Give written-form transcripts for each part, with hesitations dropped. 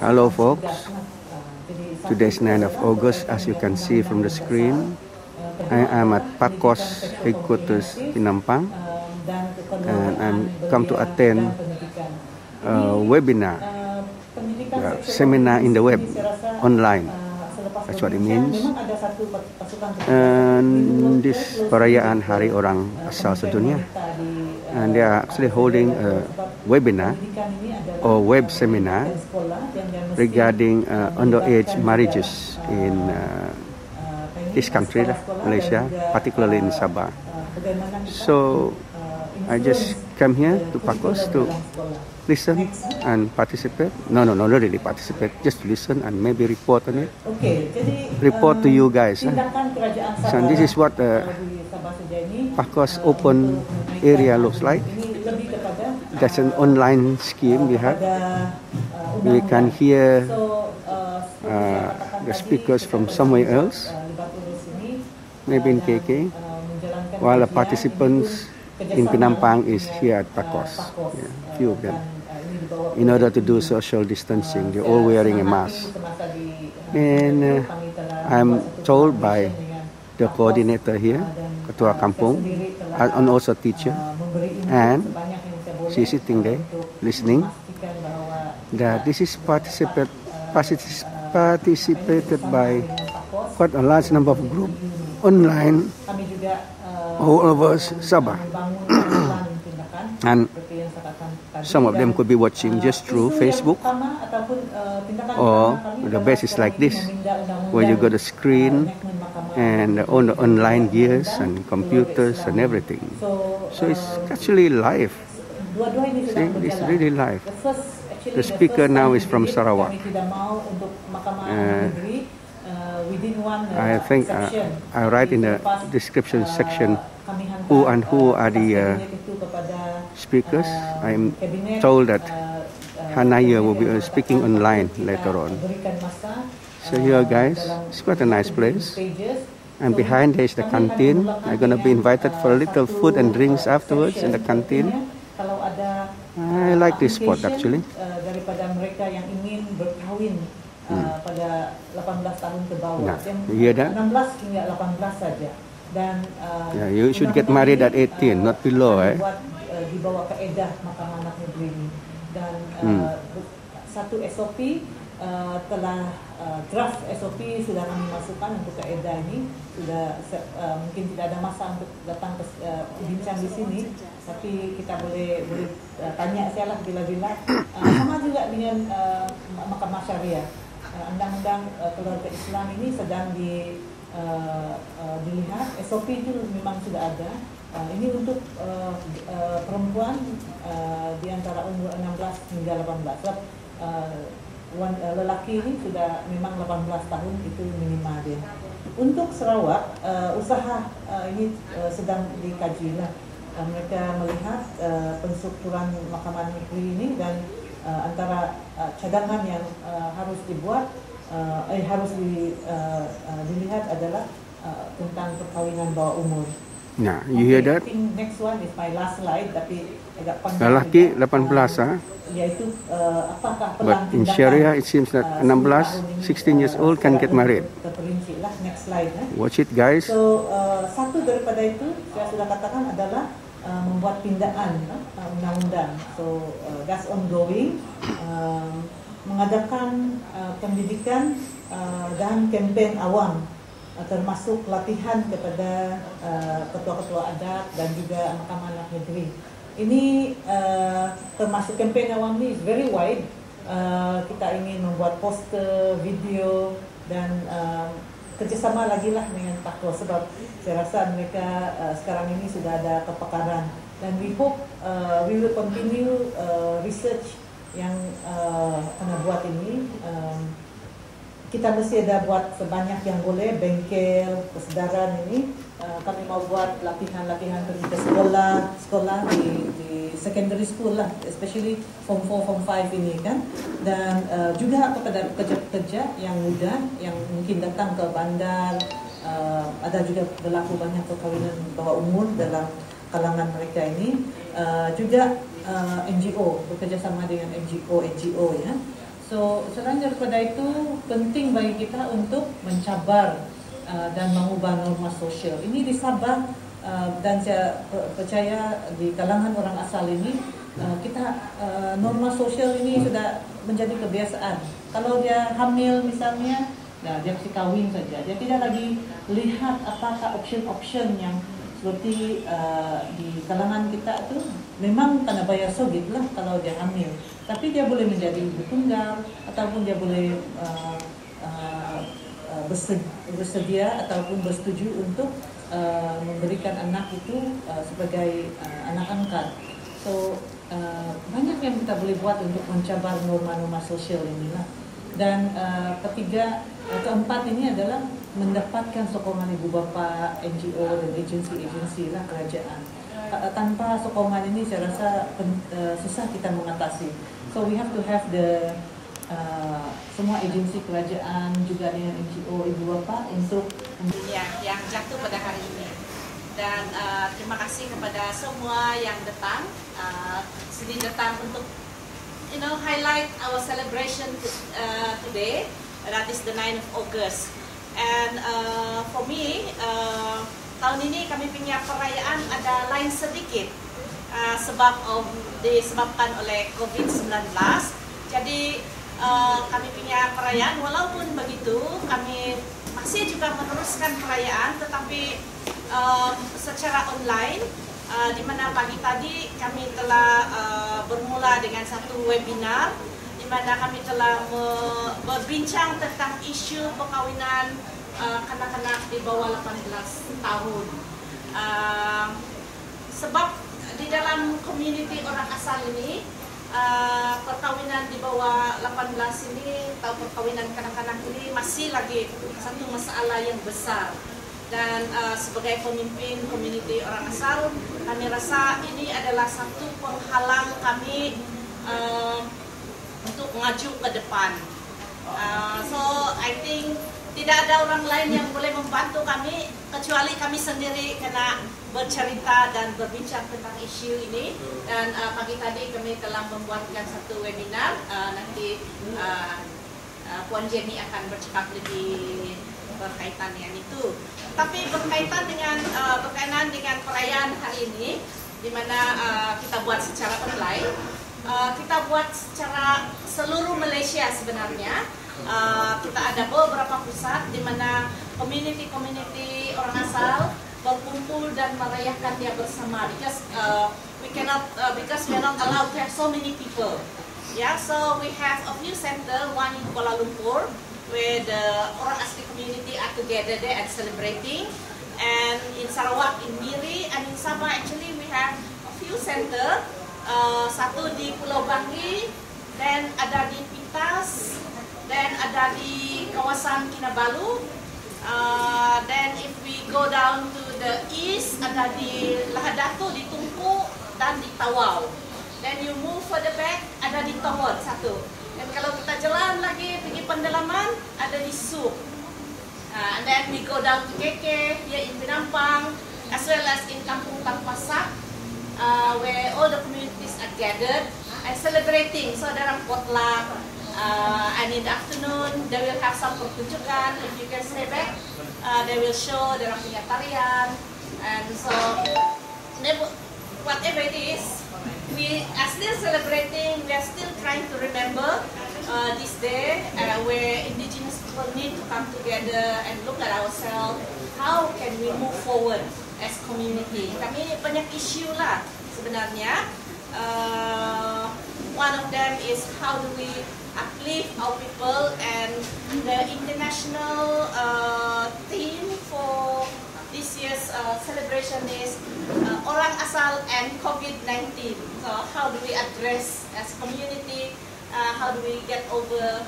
Hello folks, today's 9th of August. As you can see from the screen, I am at PAKOS headquarters in Nampang, and I'm come to attend a webinar, seminar in the web, online. That's what it means. And this perayaan Hari Orang Asal Sedunia, and they are actually holding a webinar or web seminar regarding underage marriages in this country, Malaysia, particularly in Sabah. So I just came here to PAKOS to listen and participate. No, not really participate, just to listen and maybe report on it. Report to you guys. So this is what PAKOS open area looks like. That's an online scheme we have. We can hear the speakers from somewhere else, maybe in KK, while the participants in Penampang is here at PAKOS. Yeah, few of them. In order to do social distancing, they're all wearing a mask. And I'm told by the coordinator here, Ketua Kampung, and also teacher, and she's sitting there listening, that this is participated by quite a large number of groups online all over Sabah. And some of them could be watching just through Facebook, or the best is like this, where you got a screen and all the online gears and computers and everything. So it's actually live. See, it's really live. The speaker now is from Sarawak. I think I write in the description section who are the speakers. I'm told that Hanaya will be speaking online later on. So here guys, it's quite a nice place. And behind there is the canteen. I'm going to be invited for a little food and drinks afterwards in the canteen. I like this spot actually. Daripada mereka yang ingin berkahwin pada 18 tahun ke bawah. Nah, you hear that? 16 hingga 18 saja. Dan you should get married at 18, not below, dibawa ke edah Mahkamah Anak Negeri ini. Dan satu SOP telah draft SOP sudah kami masukkan untuk ke edah ini. Sudah mungkin tidak ada masa untuk datang ke bincang di sini, tapi kita boleh tanya saya lah bila-bila. Sama juga dengan Mahkamah Syariah. Undang-undang keluarga Islam ini sedang dilihat. SOP itu memang sudah ada. Ini untuk perempuan di antara umur 16 hingga 18. Lelaki ini sudah memang 18 tahun itu minimal dia. Untuk Sarawak, usaha ini sedang dikaji lah. Mereka melihat penstrukturan Mahkamah Negeri ini dan antara cadangan yang harus dibuat, harus dilihat adalah tentang perkawinan bawah umur. Nah, you hear that? I think next one is my last slide, tapi agak panjang. Lelaki 18, yaitu apakah but in Sharia it seems that 16 years old can get married. Terperinci lah. Next slide. Watch it guys. So satu daripada itu saya sudah katakan adalah membuat pindaan undang-undang. So that's ongoing. Mengadakan pendidikan dan kempen awam, termasuk latihan kepada ketua-ketua adat dan juga Mahkamah Anak Negeri. Ini termasuk kempen awam ini is very wide. Kita ingin membuat poster, video, dan kerjasama lagi lah dengan PAKOS, sebab saya rasa mereka sekarang ini sudah ada kepakaran, dan we hope we will continue research yang kena buat ini. Kita mesti ada buat sebanyak yang boleh, bengkel, kesedaran ini. Kami mau buat latihan-latihan pergi ke sekolah di secondary school lah, especially Form 4, Form 5 ini kan. Dan juga kepada pekerja-pekerja yang muda yang mungkin datang ke bandar. Ada juga berlaku banyak perkahwinan bawah umur dalam kalangan mereka ini. Juga NGO, bekerja sama dengan NGO ya. So selain daripada itu penting bagi kita untuk mencabar dan mengubah norma sosial. Ini di Sabah dan saya percaya di kalangan orang asal ini kita norma sosial ini sudah menjadi kebiasaan. Kalau dia hamil misalnya, nah dia mesti kawin saja. Dia tidak lagi lihat apakah option-option yang seperti di kalangan kita itu memang kena bayar sogit lah kalau dia hamil. Tapi dia boleh menjadi ibu tunggal ataupun dia boleh bersedia ataupun bersetuju untuk memberikan anak itu sebagai anak angkat. So banyak yang kita boleh buat untuk mencabar norma-norma sosial inilah. Dan keempat ini adalah mendapatkan sokongan ibu bapa, NGO dan agensi-agensi lah kerajaan. Tanpa sokongan ini saya rasa susah kita mengatasi. So we have to have the semua agensi kerajaan juga dengan NGO ibu bapa untuk yang jatuh pada hari ini. Dan terima kasih kepada semua yang datang sini datang untuk highlight our celebration today. That is the 9th of August. And for me, tahun ini kami punya perayaan ada lain sedikit disebabkan oleh COVID-19. Jadi kami punya perayaan, walaupun begitu kami masih juga meneruskan perayaan, tetapi secara online, di mana pagi tadi kami telah bermula dengan satu webinar, di mana kami telah berbincang tentang isu perkawinan kanak-kanak di bawah 18 tahun. Sebab di dalam komuniti orang asal ini, perkawinan di bawah 18 ini atau perkawinan kanak-kanak ini masih lagi satu masalah yang besar. Dan sebagai pemimpin komuniti orang asal, kami rasa ini adalah satu penghalang kami untuk maju ke depan. So I think tidak ada orang lain yang boleh membantu kami kecuali kami sendiri kena bercerita dan berbincang tentang isu ini. Dan pagi tadi kami telah membuatkan satu webinar, nanti Puan Jenny akan bercakap lebih berkaitan dengan itu. Tapi berkaitan dengan perayaan hari ini, di mana kita buat secara online, kita buat secara seluruh Malaysia sebenarnya. Kita ada beberapa pusat di mana community orang asal berkumpul dan merayakan dia bersama. Because we are not allowed to have so many people. Yeah, so we have a few centers, one in Kuala Lumpur, where the orang asli community are together there and celebrating, and in Sarawak, in Miri, and in Sabah actually we have a few centers. Satu di Pulau Banggi, dan ada di Pintas, dan ada di kawasan Kinabalu. Then if we go down to the east, ada di Lahadato, di Tunku, dan di Tawau. Then you move further back, ada di Tongod satu. Dan kalau kita jalan lagi pergi pendalaman, ada di Sub. And then we go down to KK, here in Penampang, as well as in Kampung Tampasak, where all the communities are gathered and celebrating. So there are potluck, and in the afternoon they will have some pertunjukan. If you can stay back, they will show their punya tarian, and so whatever it is, we are still celebrating. We are still trying to remember this day where indigenous people need to come together and look at ourselves. How can we move forward as community? Kami banyak isu lah sebenarnya. One of them is how do we uplift our people, and the international theme for this year's celebration is orang asal and COVID-19. So how do we address as community, how do we get over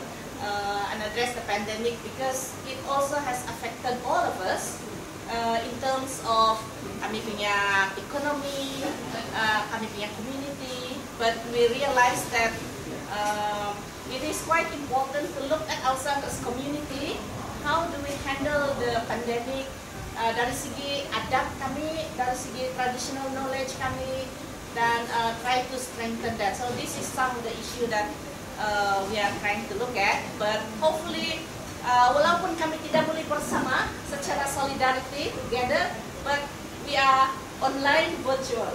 and address the pandemic, because it also has affected all of us in terms of kami punya ekonomi, kami punya community, but we realize that it is quite important to look at ourselves as community. How do we handle the pandemic dari segi adat kami, dari segi traditional knowledge kami, dan try to strengthen that. So this is some of the issue that we are trying to look at. But hopefully, walaupun kami tidak boleh bersama secara solidarity together, but we are online virtual.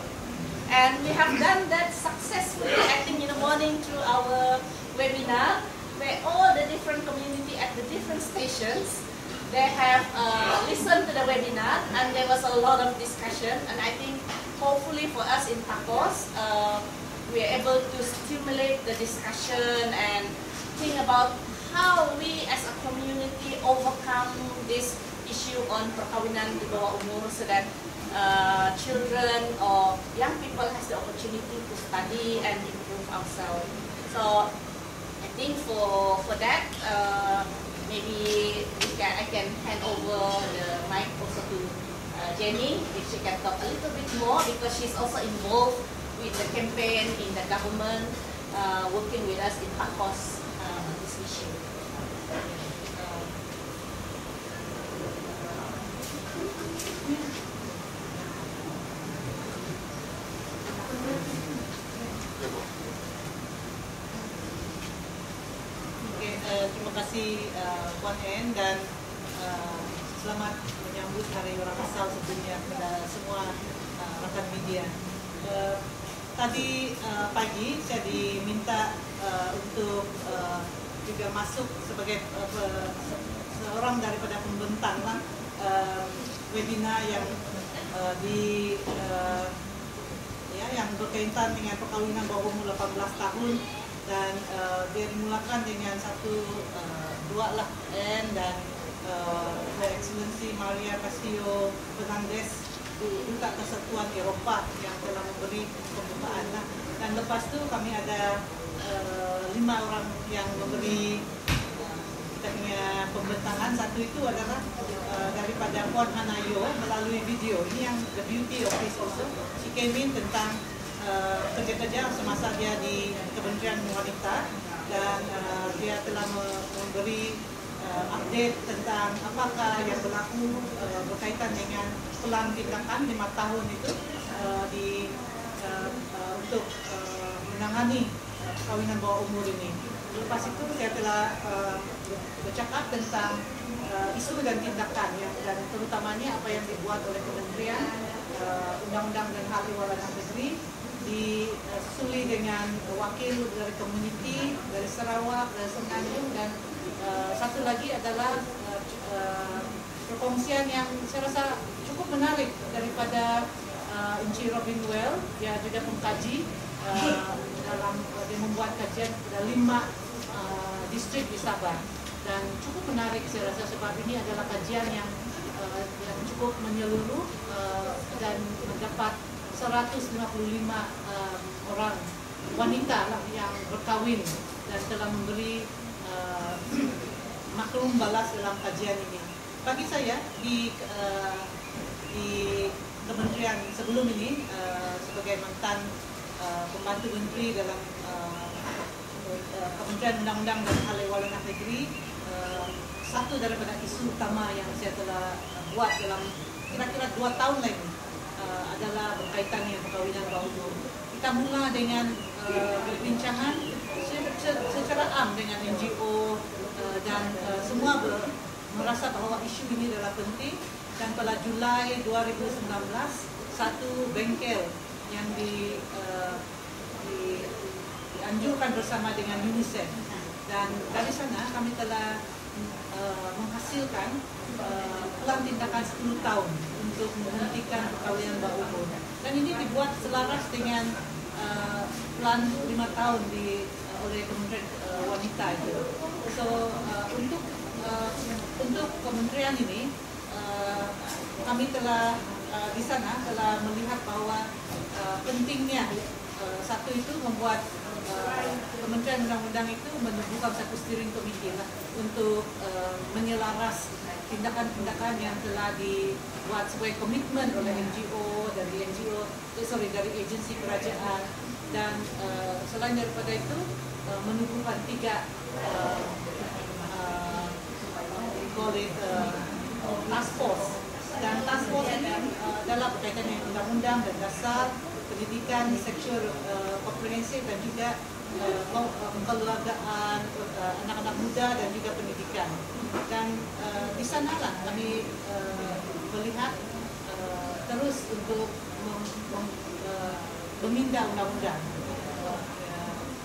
And we have done that successfully, I think, in the morning through our webinar, where all the different community at the different stations, they have listened to the webinar, and there was a lot of discussion. And I think, hopefully for us in TAPOS, we are able to stimulate the discussion and think about how we as a community overcome this issue on perkawinan di bawah umur, so that children or young people has the opportunity to study and improve ourselves. So I think for that, maybe I can hand over the mic also to Jenny, if she can talk a little bit more, because she's also involved with the campaign in the government, working with us in TAPOS on this issue. Terima kasih Puan En, dan selamat menyambut Hari Orang Asal sedunia kepada semua rekan media. Tadi pagi saya diminta untuk juga masuk sebagai seorang daripada pembentang webinar yang yang berkaitan dengan perkawinan bawah umur 18 tahun. Dan dia dimulakan dengan dua N dan Her Excellency Maria Castillo Fernandez, Duta Kesatuan Eropah, yang telah memberi pembukaan. Dan lepas tu kami ada 5 orang yang memberi kita punya pembentangan. Satu itu adalah daripada Puan Hanayo melalui video. Ini yang the beauty of this also. She came in tentang kerja-kerja semasa dia di Kementerian Wanita, dan dia telah memberi update tentang apakah yang berlaku berkaitan dengan pelan tindakan 5 tahun itu untuk menangani perkawinan bawah umur ini. Lepas itu saya telah bercakap tentang isu dan tindakan dan terutamanya apa yang dibuat oleh Kementerian Undang-Undang dan Hak Ehwal Anak Negeri, disusuli dengan wakil dari komuniti, dari Sarawak, dari Semenanjung, dan satu lagi adalah perkongsian yang saya rasa cukup menarik daripada Encik Robin Well. Dia juga pengkaji dalam dia membuat kajian pada 5 distrik di Sabah, dan cukup menarik saya rasa sebab ini adalah kajian yang cukup menyeluruh dan mendapat 155 orang wanita yang berkahwin dan telah memberi maklum balas dalam kajian ini. Bagi saya di kementerian sebelum ini sebagai mantan pembantu menteri dalam Kementerian Undang-Undang dan Hal Ehwal Anak Negeri, satu daripada isu utama yang saya telah buat dalam kira-kira 2 tahun lagi adalah berkaitan dengan perkawinan bawah umur. Kita mula dengan perbincangan secara am dengan NGO dan semua merasa bahawa isu ini adalah penting, dan pada Julai 2019 satu bengkel yang dianjurkan bersama dengan UNICEF, dan dari sana kami telah menghasilkan pelan tindakan 10 tahun untuk menghentikan perkawinan bawah umur, dan ini dibuat selaras dengan plan 5 tahun oleh Kementerian Wanita itu. So untuk kementerian ini kami telah di sana telah melihat bahwa pentingnya satu itu membuat Kementerian Undang-Undang itu menumbuhkan satu steering committee untuk menyelaras tindakan-tindakan yang telah dibuat sebagai komitmen oleh NGO, dari agensi kerajaan, dan selain daripada itu menumbuhkan 3 task force, dan task force ini adalah berkaitan dengan undang-undang dan dasar, pendidikan seksual komprehensif, dan juga kekeluargaan, anak-anak muda dan juga pendidikan. Dan di sanalah kami melihat terus untuk memindah undang-undang.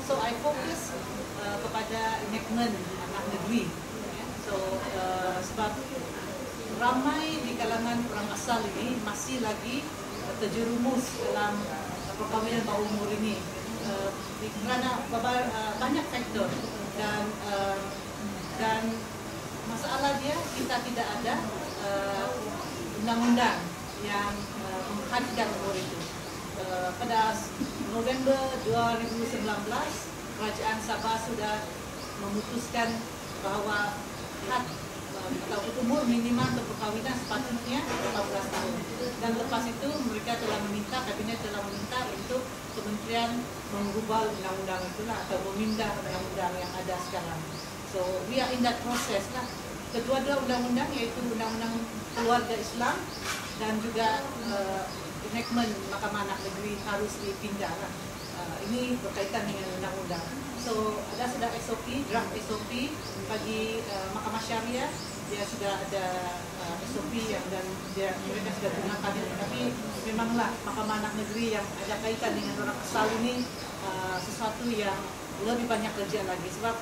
So I fokus kepada enactment anak negeri. So sebab ramai di kalangan orang asal ini masih lagi terjerumus dalam perkahwinan bawah umur ini kerana banyak faktor dan masalah dia kita tidak ada undang-undang yang menghadkan umur itu. Pada November 2019 Kerajaan Sabah sudah memutuskan bahawa had atau umur minimal untuk perkahwinan sepatutnya 18 tahun. Dan lepas itu mereka telah meminta, kabinet telah meminta untuk kementerian mengubah undang-undang itulah atau memindah undang-undang yang ada sekarang. So we are in that process lah. Kedua-dua undang-undang iaitu undang-undang keluarga Islam dan juga enactment Mahkamah Anak Negeri harus dipindah lah. Ini berkaitan dengan undang-undang. So ada sudah SOP, draft SOP bagi Mahkamah Syariah. Dia sudah ada SOP yang dan mereka sudah gunakan. Tapi memanglah Mahkamah Anak Negeri yang ada kaitan dengan orang asal ini sesuatu yang lebih banyak kerja lagi. Sebab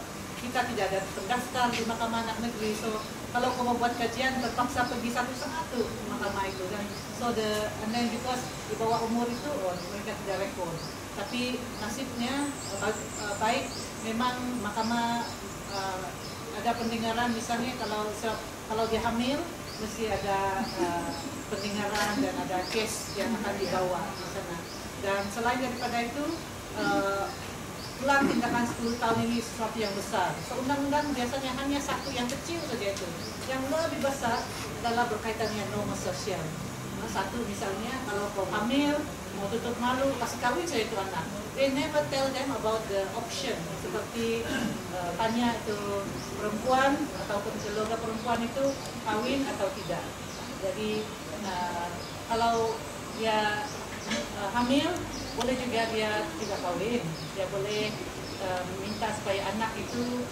kita tidak ada terdaftar di Mahkamah Anak Negeri. So kalau kau mau buat kajian terpaksa pergi satu-satu mahkamah itu. Dan so and then because di bawah umur itu mereka tidak rekod. Tapi nasibnya baik memang mahkamah ada pendengaran, misalnya kalau dia hamil mesti ada pendengaran dan ada kes yang akan dibawa di sana. Dan selain daripada itu pulang tindakan 10 tahun ini sesuatu yang besar. So undang-undang biasanya hanya satu yang kecil saja itu. Yang lebih besar adalah berkaitan dengan norma sosial. Satu misalnya kalau kau hamil, mau tutup malu, kasih kahwin saya itu anak. They never tell them about the option. Seperti tanya itu perempuan ataupun keluarga perempuan itu kahwin atau tidak. Jadi kalau dia hamil, boleh juga dia tidak kahwin. Dia boleh minta supaya anak itu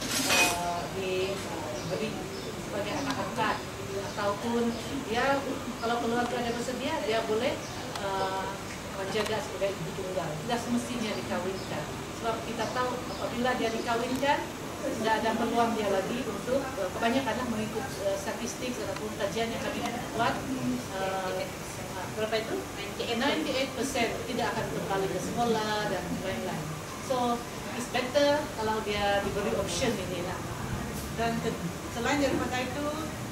diberi sebagai anak angkat. Ataupun dia kalau keluarga ada bersedia, dia boleh menjaga sebagai ibu tunggal. Tidak semestinya dikawinkan. Sebab kita tahu apabila dia dikawinkan, tidak ada peluang dia lagi untuk kebanyakan mengikut statistik ataupun kajian yang kami buat. Berapa itu? 98% tidak akan kembali ke sekolah dan lain-lain. So it's better kalau dia diberi option ini lah. Dan selain daripada itu,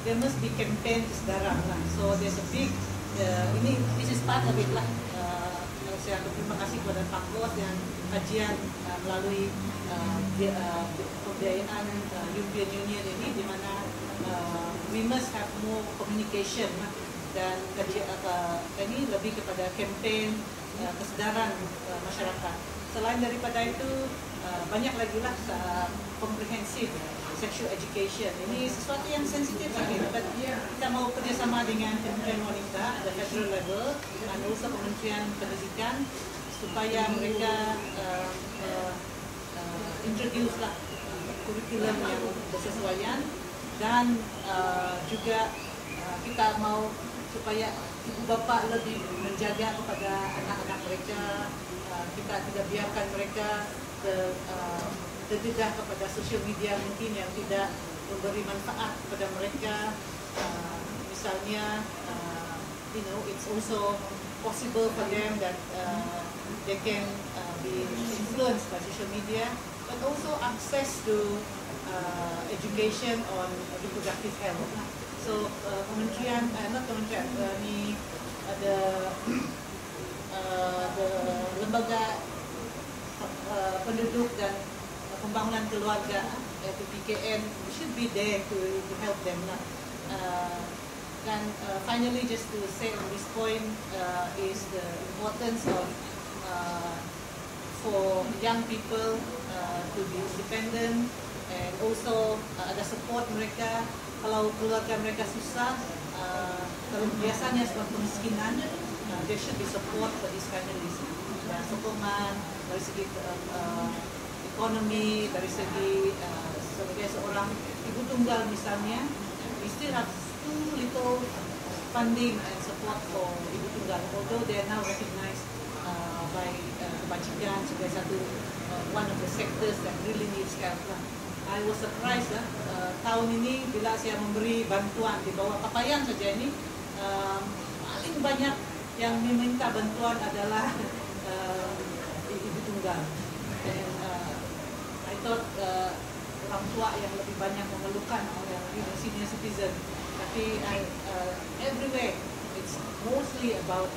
there must be campaign kesedaran lah. So there's a big this is part of it lah. Saya berterima kasih kepada Pak Bos yang kajian melalui pembiayaan European Union ini, di mana we must have more communication dan kajian ini lebih kepada campaign kesedaran masyarakat. Selain daripada itu banyak lagi lah comprehensive sexual education. Ini sesuatu yang sensitif sekali. Kita mau kerjasama dengan Kementerian Wanita at federal level dan also Kementerian Pendidikan supaya mereka introduce lah kurikulum yang bersesuaian dan juga kita mau supaya ibu bapa lebih menjaga kepada anak-anak mereka. Kita tidak biarkan mereka terdedah kepada sosial media mungkin yang tidak memberi manfaat kepada mereka. Misalnya, it's also possible for them that they can be influenced by social media, but also access to education on reproductive health. So, kementerian, not kementerian, ni ada lembaga penduduk dan pembangunan keluarga yaitu PKN should be there to help them lah. Dan finally, just to say on this point is the importance of for young people to be independent and also ada support mereka kalau keluarga mereka susah. Kalau biasanya sebab kemiskinan, there should be support for these families. Sokongan dari segi ekonomi, dari segi sebagai seorang ibu tunggal misalnya, we still have too little funding and support for ibu tunggal, although they are now recognized by kebajikan sebagai satu one of the sectors that really needs help. I was surprised tahun ini bila saya memberi bantuan di bawah Kapayang saja ini, paling banyak yang meminta bantuan adalah ibu tunggal. Dan I thought orang tua yang lebih banyak memerlukan yang senior citizen, tapi everywhere it's mostly about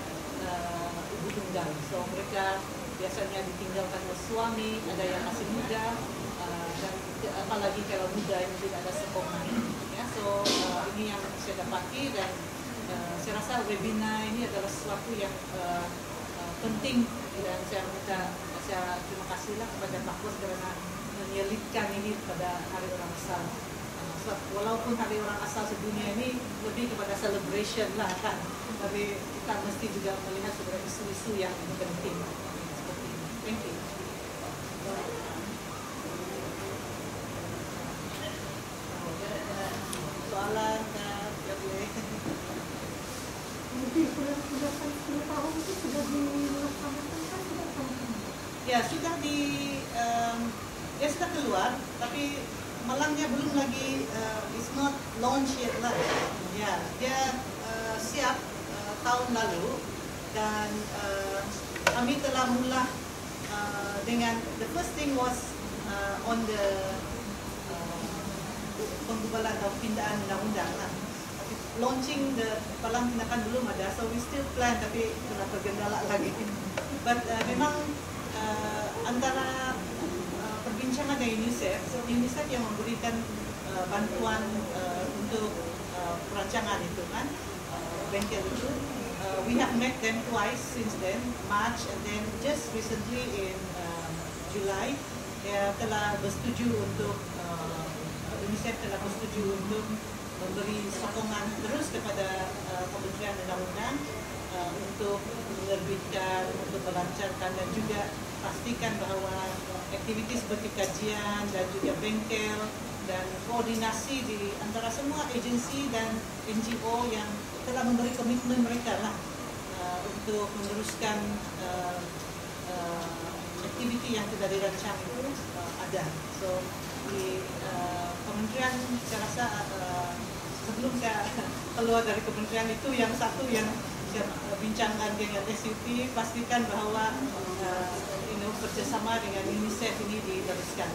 ibu tunggal. So mereka biasanya ditinggalkan oleh suami, ada yang masih muda, dan apalagi kalau muda yang tidak ada sokongan. Ya, so ini yang saya dapati, dan saya rasa webinar ini adalah sesuatu yang penting, dan saya terima kasihlah kepada Pak Bos kerana menyelitkan ini pada Hari Orang Asal. Walaupun Hari Orang Asal sedunia ini lebih kepada celebration lah kan, tapi kita mesti juga melihat sebagai isu-isu yang penting seperti ini. Thank you. Soalan yang boleh. Jadi sudah 10 tahun itu sudah dilaksanakan kan sudah tahun. Ya sudah dia sudah keluar, tapi malangnya belum lagi is not launch yet lah. Ya, dia siap tahun lalu, dan kami telah mula dengan the first thing was on the penggubalan atau pindaan undang-undang lah. Tapi launching the palang tindakan belum ada, so we still plan, tapi kena tergendala lagi. But memang antara perbincangan dengan UNICEF, so UNICEF yang memberikan bantuan untuk perancangan itu kan, bengkel itu. We have met them twice since then, March, and then just recently in July, dia telah bersetuju untuk UNICEF telah bersetuju untuk memberi sokongan terus kepada Kementerian Undang-Undang untuk menerbitkan, untuk melancarkan, dan juga pastikan bahawa aktiviti seperti kajian dan juga bengkel dan koordinasi di antara semua agensi dan NGO yang telah memberi komitmen mereka lah untuk meneruskan aktiviti yang sudah dirancang itu ada. So di kementerian, saya rasa sebelum saya keluar dari kementerian itu, yang satu yang saya bincangkan dengan SUP, pastikan bahawa kerjasama dengan UNICEF ini diteruskan.